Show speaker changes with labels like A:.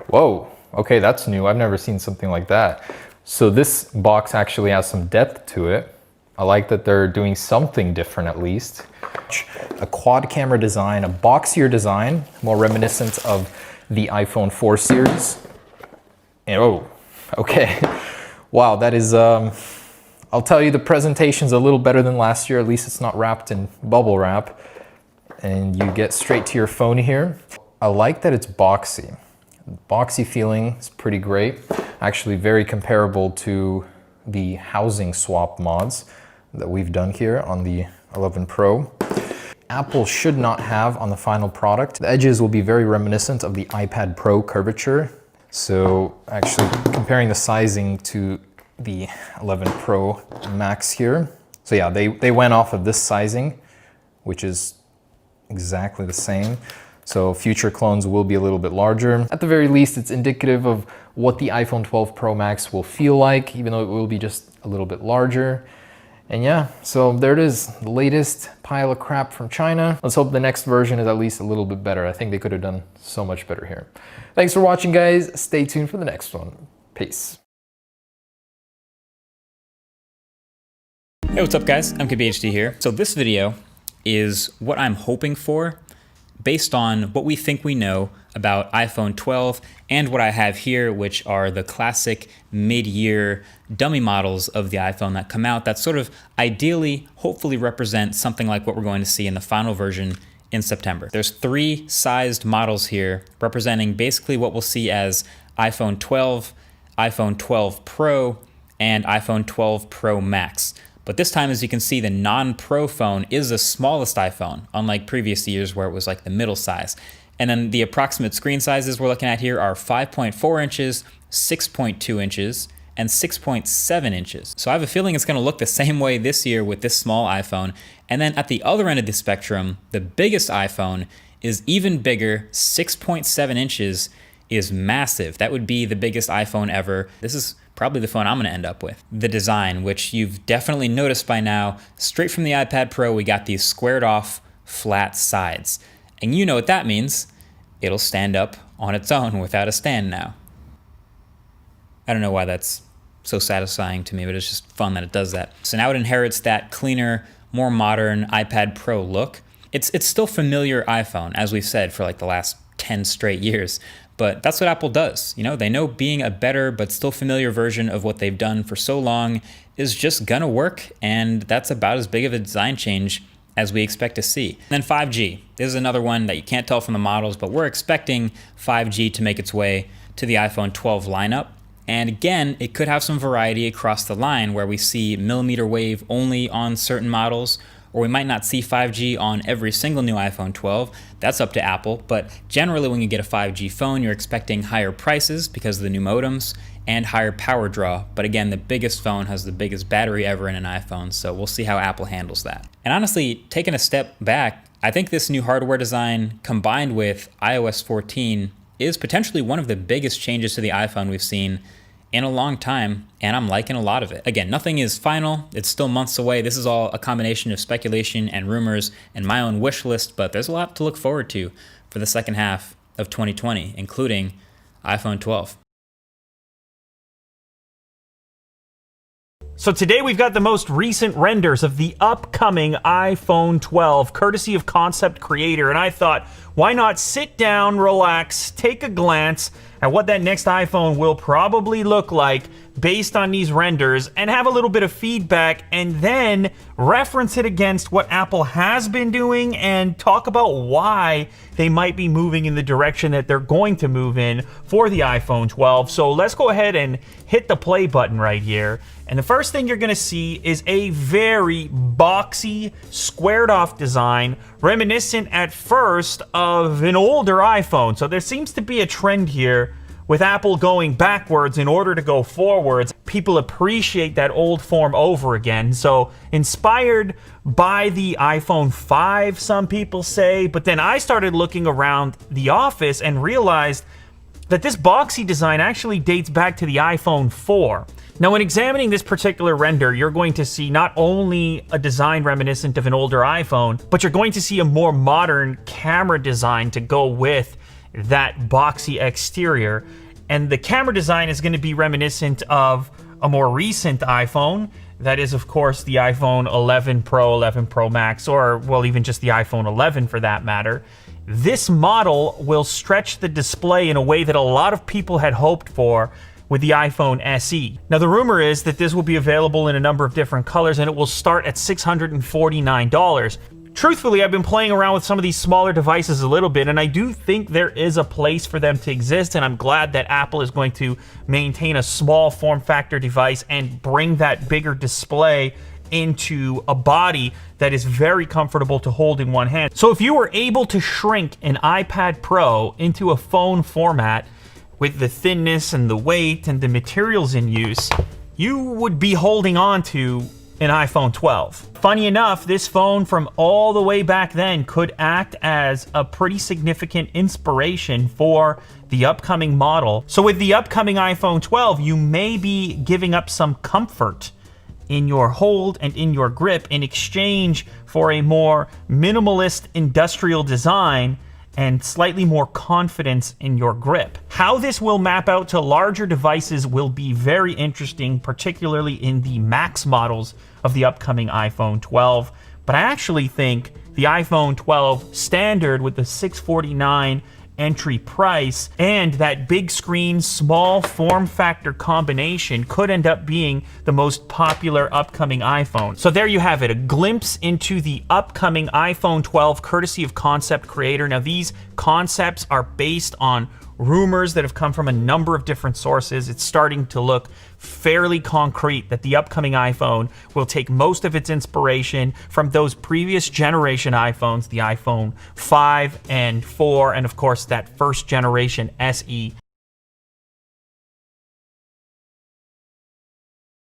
A: Whoa, okay, that's new. I've never seen something like that. So this box actually has some depth to it. I like that they're doing something different at least. A quad camera design, a boxier design, more reminiscent of the iPhone 4 series. And oh, okay. Wow, that is, I'll tell you, the presentation's a little better than last year. At least it's not wrapped in bubble wrap. And you get straight to your phone here. I like that it's boxy. Boxy feeling is pretty great. Actually very comparable to the housing swap mods that we've done here on the 11 Pro. Apple should not have on the final product. The edges will be very reminiscent of the iPad Pro curvature. So actually comparing the sizing to the 11 Pro Max here. So yeah, they went off of this sizing, which is exactly the same. So future clones will be a little bit larger. At the very least, it's indicative of what the iPhone 12 Pro Max will feel like, even though it will be just a little bit larger. And yeah, so there it is, the latest pile of crap from China. Let's hope the next version is at least a little bit better. I think they could have done so much better here. Thanks for watching, guys. Stay tuned for the next one. Peace.
B: Hey, what's up, guys? MKBHD here. So this video is what I'm hoping for based on what we think we know about iPhone 12 and what I have here, which are the classic mid-year dummy models of the iPhone that come out that sort of ideally, hopefully represent something like what we're going to see in the final version in September. There's 3 sized models here representing basically what we'll see as iPhone 12, iPhone 12 Pro, and iPhone 12 Pro Max. But this time, as you can see, the non-Pro phone is the smallest iPhone, unlike previous years where it was like the middle size. And then the approximate screen sizes we're looking at here are 5.4 inches, 6.2 inches, and 6.7 inches. So I have a feeling it's gonna look the same way this year with this small iPhone. And then at the other end of the spectrum, the biggest iPhone is even bigger, 6.7 inches is massive. That would be the biggest iPhone ever. This is probably the phone I'm gonna end up with. The design, which you've definitely noticed by now, straight from the iPad Pro, we got these squared off flat sides. And you know what that means. It'll stand up on its own without a stand now. I don't know why that's so satisfying to me, but it's just fun that it does that. So now it inherits that cleaner, more modern iPad Pro look. It's still familiar iPhone, as we've said for like the last 10 straight years. But that's what Apple does. You know, they know being a better but still familiar version of what they've done for so long is just gonna work, and that's about as big of a design change as we expect to see. And then 5G. This is another one that you can't tell from the models, but we're expecting 5G to make its way to the iPhone 12 lineup. And again, it could have some variety across the line where we see millimeter wave only on certain models, or we might not see 5G on every single new iPhone 12. That's up to Apple, but generally when you get a 5G phone, you're expecting higher prices because of the new modems and higher power draw. But again, the biggest phone has the biggest battery ever in an iPhone, so we'll see how Apple handles that. And honestly, taking a step back, I think this new hardware design combined with iOS 14 is potentially one of the biggest changes to the iPhone we've seen in a long time, and I'm liking a lot of it. Again, nothing is final. It's still months away. This is all a combination of speculation and rumors and my own wish list, but there's a lot to look forward to for the second half of 2020, including iPhone 12.
C: So today we've got the most recent renders of the upcoming iPhone 12, courtesy of Concept Creator, and I thought, why not sit down, relax, take a glance at what that next iPhone will probably look like based on these renders, and have a little bit of feedback, and then reference it against what Apple has been doing and talk about why they might be moving in the direction that they're going to move in for the iPhone 12. So let's go ahead and hit the play button right here. And the first thing you're gonna see is a very boxy, squared off design, reminiscent at first of an older iPhone. So there seems to be a trend here with Apple going backwards in order to go forwards. People appreciate that old form over again. So inspired by the iPhone 5, some people say, but then I started looking around the office and realized that this boxy design actually dates back to the iPhone 4. Now, when examining this particular render, you're going to see not only a design reminiscent of an older iPhone, but you're going to see a more modern camera design to go with that boxy exterior. And the camera design is going to be reminiscent of a more recent iPhone. That is, of course, the iPhone 11 Pro, 11 Pro Max, or, well, even just the iPhone 11 for that matter. This model will stretch the display in a way that a lot of people had hoped for with the iPhone SE. Now, the rumor is that this will be available in a number of different colors, and it will start at $649. Truthfully, I've been playing around with some of these smaller devices a little bit, and I do think there is a place for them to exist, and I'm glad that Apple is going to maintain a small form factor device and bring that bigger display into a body that is very comfortable to hold in one hand. So if you were able to shrink an iPad Pro into a phone format with the thinness and the weight and the materials in use, you would be holding on to an iPhone 12. Funny enough, this phone from all the way back then could act as a pretty significant inspiration for the upcoming model. So with the upcoming iPhone 12, you may be giving up some comfort in your hold and in your grip in exchange for a more minimalist industrial design and slightly more confidence in your grip. How this will map out to larger devices will be very interesting, particularly in the Max models of the upcoming iPhone 12. But I actually think the iPhone 12 standard with the $649 entry price and that big screen, small form factor combination could end up being the most popular upcoming iPhone. So there you have it, a glimpse into the upcoming iPhone 12 courtesy of Concept Creator. Now, these concepts are based on rumors that have come from a number of different sources. It's starting to look fairly concrete that the upcoming iPhone will take most of its inspiration from those previous generation iPhones, the iPhone 5 and 4, and of course that first generation SE